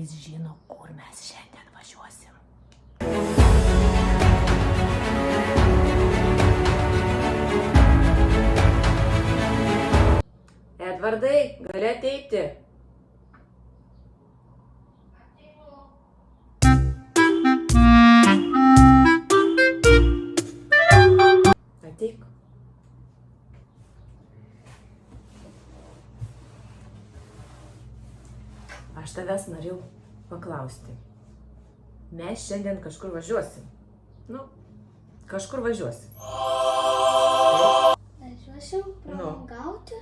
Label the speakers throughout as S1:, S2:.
S1: jis žino, kur mes šiandien važiuosim. Edvardai, gali ateiti? Ateik. Aš tavęs norėjau paklausti. Mes šiandien kažkur važiuosim. Kažkur važiuosim.
S2: Važiuosim pramogauti?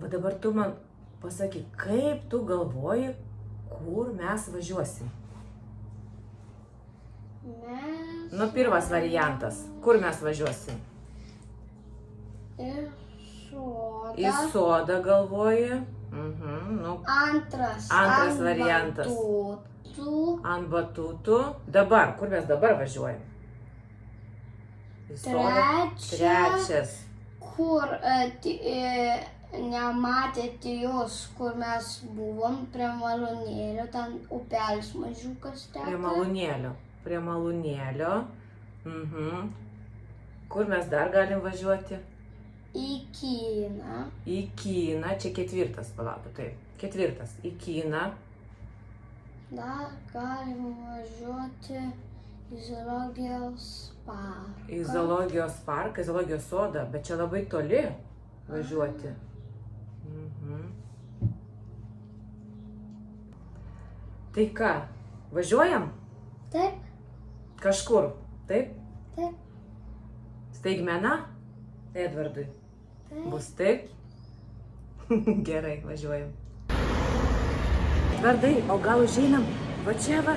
S1: Va dabar tu man pasakyk, kaip tu galvoji, kur mes važiuosim? Pirmas variantas. Kur mes važiuosim?
S2: Į sodą.
S1: Į sodą galvoji.
S2: Antras
S1: variantas.
S2: Batutų.
S1: Ant batutų. Dabar, kur mes dabar važiuojam? Į sodą. Trečias.
S2: Kur nematėte jūs, kur mes buvom prie malūnėlio, ten upelis mažiukas teka.
S1: Prie malūnėlio. Kur mes dar galim važiuoti?
S2: Į kiną.
S1: Į kiną. Čia ketvirtas, palauk, taip. Ketvirtas. Į kiną.
S2: Dar galim važiuoti į zoologijos parką.
S1: Į zoologijos parką, į zoologijos sodą, bet čia labai toli važiuoti. Tai ką, važiuojam?
S2: Taip.
S1: Kažkur, taip?
S2: Taip.
S1: Staigmena? Edvardui.
S2: Taip.
S1: Bus taip? Gerai, važiuojam. Edvardai, o gal užeinam? Va čia va.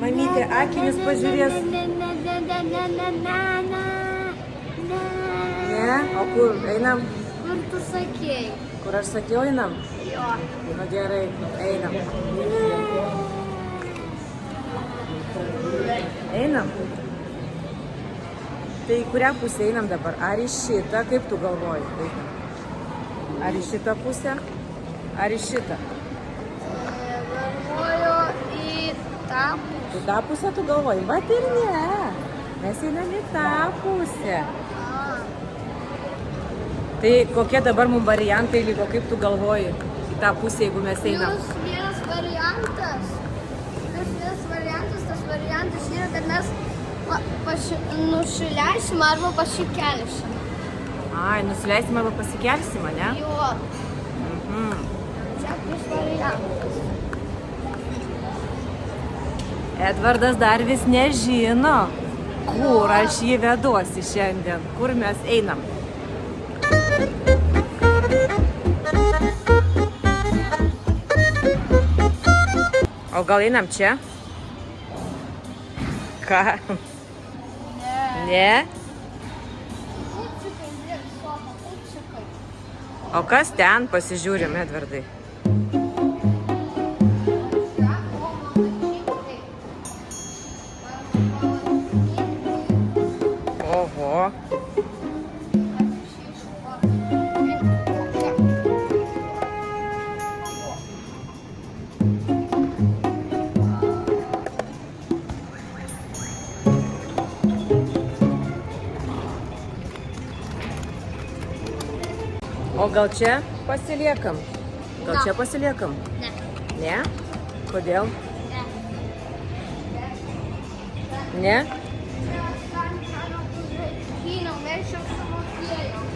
S1: Mamytė akinius pažiūrės. Ne? O kur? Einam?
S2: Kur tu sakėjai?
S1: Kur aš sakiau, einam?
S2: Jo.
S1: Na gerai, einam. Einam? Tai į kurią pusę einam dabar? Ar į šitą, kaip tu galvoji? Ar į šitą pusę? Ar į šitą?
S2: Galvoju į tą pusę.
S1: Į tą pusę tu galvoji? Vat ir ne. Mes einam į tą pusę. Tai kokie dabar mums variantai liko, kaip tu galvoji į tą pusę, jeigu mes einam?
S2: Vienas variantas, tas variantas yra, kad mes nusileisim arba pasikelsim.
S1: Ai, nusileisim arba pasikelsim, ne?
S2: Jo. Čia bus variantas.
S1: Edvardas dar vis nežino, kur aš jį veduosi šiandien, kur mes einam. O gal einam čia? Ką? Ne?
S2: Upsikai, soma, upsikai.
S1: O kas ten? Pasižiūrim, Edvardai. Oho. O gal čia pasiliekam? Gal čia pasiliekam?
S2: Ne.
S1: Ne? Kodėl?
S2: Ne.
S1: Ne?
S2: Kiną, mes jau sumokėjom.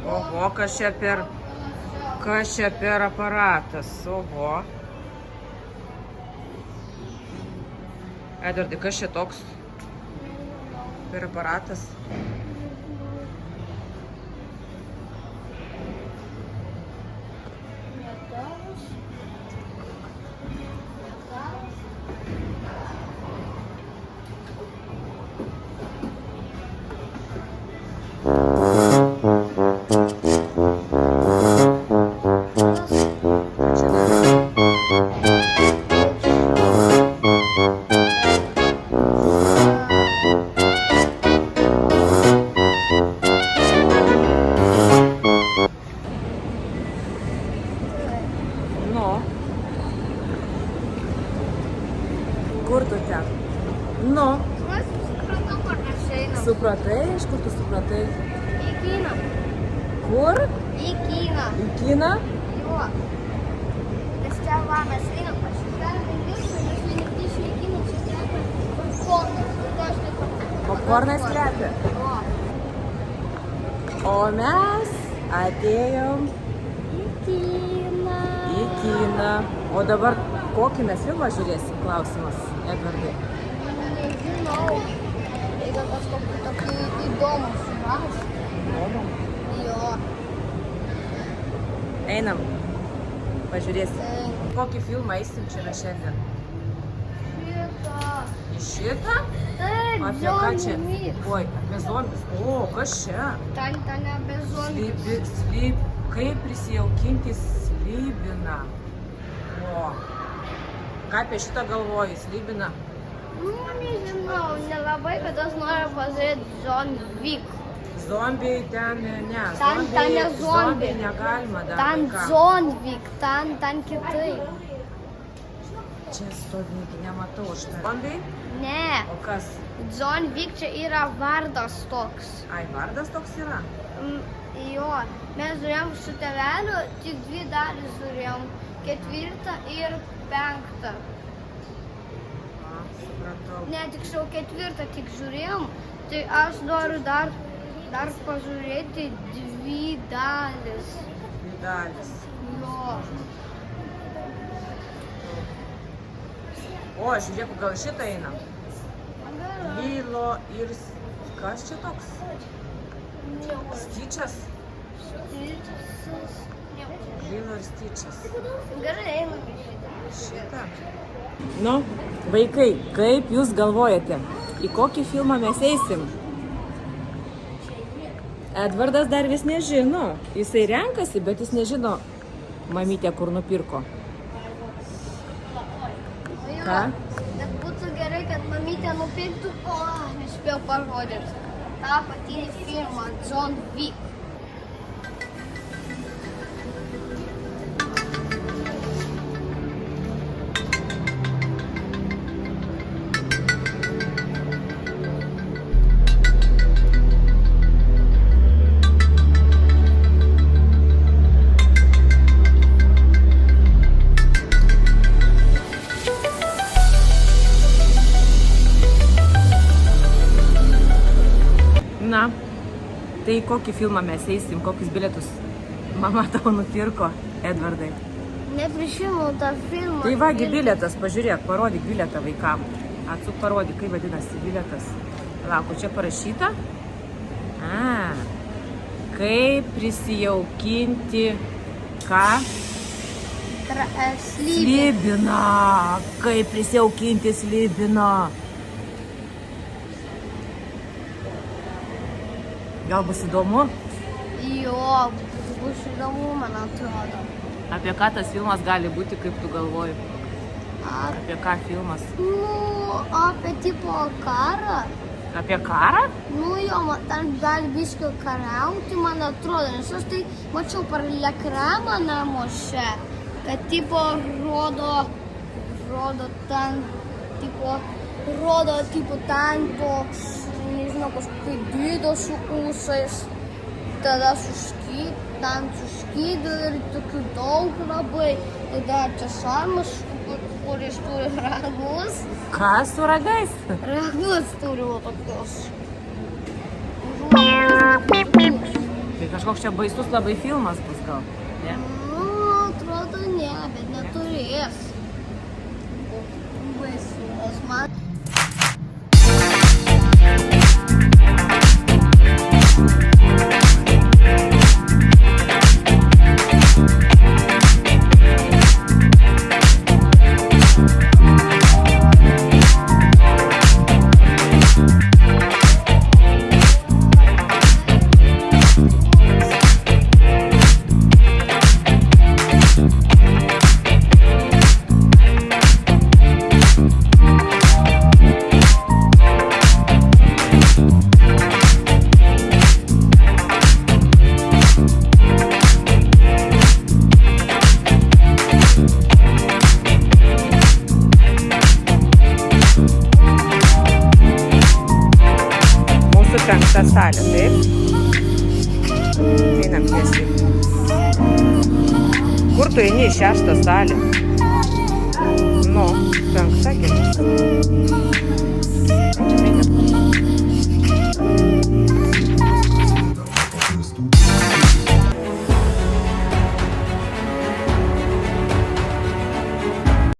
S1: Oho, kas čia per Kas čia per aparatas? Oho. Edvardai, kas čia toks per aparatas? Nu. Kur tu ten? Nu.
S2: Aš supratau, kur mes einam.
S1: Supratai? Iš kur tu supratai?
S2: Į kiną.
S1: Kur?
S2: Į kiną.
S1: Į kiną?
S2: Jo. Nes čia va, mes einam pasidarėme visą, mes negrįžę į kiną, čia slepia popkornas.
S1: Popkornas slepia.
S2: Jo.
S1: O mes atėjom
S2: Į kiną.
S1: į kiną. O dabar kokį mes filmą žiūrėsim? Klausimas, Edvardai.
S2: Nežinau. Jeigu kažkokį tokį įdomų suras. Jo.
S1: Einam. Pažiūrėsim. Kokį filmą eisim čia mes šiandien?
S2: Šitą.
S1: Į šitą?
S2: Taip,
S1: Apie ką čia?
S2: zombiai.
S1: Oi, apie zombius. O, kas čia?
S2: Ten apie zombiai.
S1: Kaip prisijaukinti slybiną. O. Ką apie šitą galvoji, slybiną?
S2: Nu, nežinau, nelabai, bet aš noriu pažiūrėti John Wick.
S1: Zombiai ten, ne.
S2: Ten ne zombiai.
S1: Zombiai negalima dar.
S2: Ten
S1: vaikam.
S2: John Wick, ten kitaip.
S1: Čia stovinti, nematau aš. Zombiai?
S2: Ne,
S1: O kas?
S2: John Wick čia yra vardas toks.
S1: Ai, vardas toks yra?
S2: Jo, mes žiūrėjom su tėveliu, tik 2 dalys žiūrėjom. 4 ir 5.
S1: A, supratau.
S2: Ne, tiksliau 4 tik žiūrėjom, tai aš noriu dar pažiūrėti 2 dalis.
S1: Dalis.
S2: Jo.
S1: O, žiūrėk, gal šitą einam. Lilo ir... Kas čia toks? Styčias? Lilo ir Styčias.
S2: Gerai, einam į šitą.
S1: Šitą? Nu, vaikai, kaip jūs galvojate, į kokį filmą mes eisim? Edvardas dar vis nežino. Jisai renkasi, bet jis nežino, mamytė kur nupirko. Ką?
S2: Bet būtų gerai, kad mamytė nupirktų, nespėjau parodyti. tą patį filmą John Wick.
S1: Na, tai kokį filmą mes eisim, kokius bilietus mama tavo nupirko, Edvardai?
S2: Neprisimenu tą filmą.
S1: Tai vagi bilietas, pažiūrėk, parodyk bilietą vaikam. Atsuk parodyk, kaip vadinasi bilietas. Lauku, čia parašyta. Kaip prisijaukinti ką? Slibiną. Kaip prisijaukinti slibiną. Gal bus įdomu?
S2: Jo, bus įdomu, man atrodo.
S1: Apie ką tas filmas gali būti, kaip tu galvoji? Apie ką filmas?
S2: Nu, apie tipo karą.
S1: Apie karą?
S2: Nu jo, ten gali biškį kariauti, man atrodo, nes aš tai mačiau per ekramą namuose, kad tipo rodo ten, tipo ten toks, nežinau, kažkokia dydo su ūsais, tada ten suskydė ir tokių daug labai, tada čia šarmas, kuris turi ragus.
S1: Ką su ragais?
S2: Ragus turi va tokios.
S1: Tai kažkoks čia baisus labai filmas bus gal, ne?
S2: Nu, Yes. Baisus man.
S1: Mūsų 5. salė, taip? Einam tiesiai. Kur tu eini į 6. salę? Nu, 5.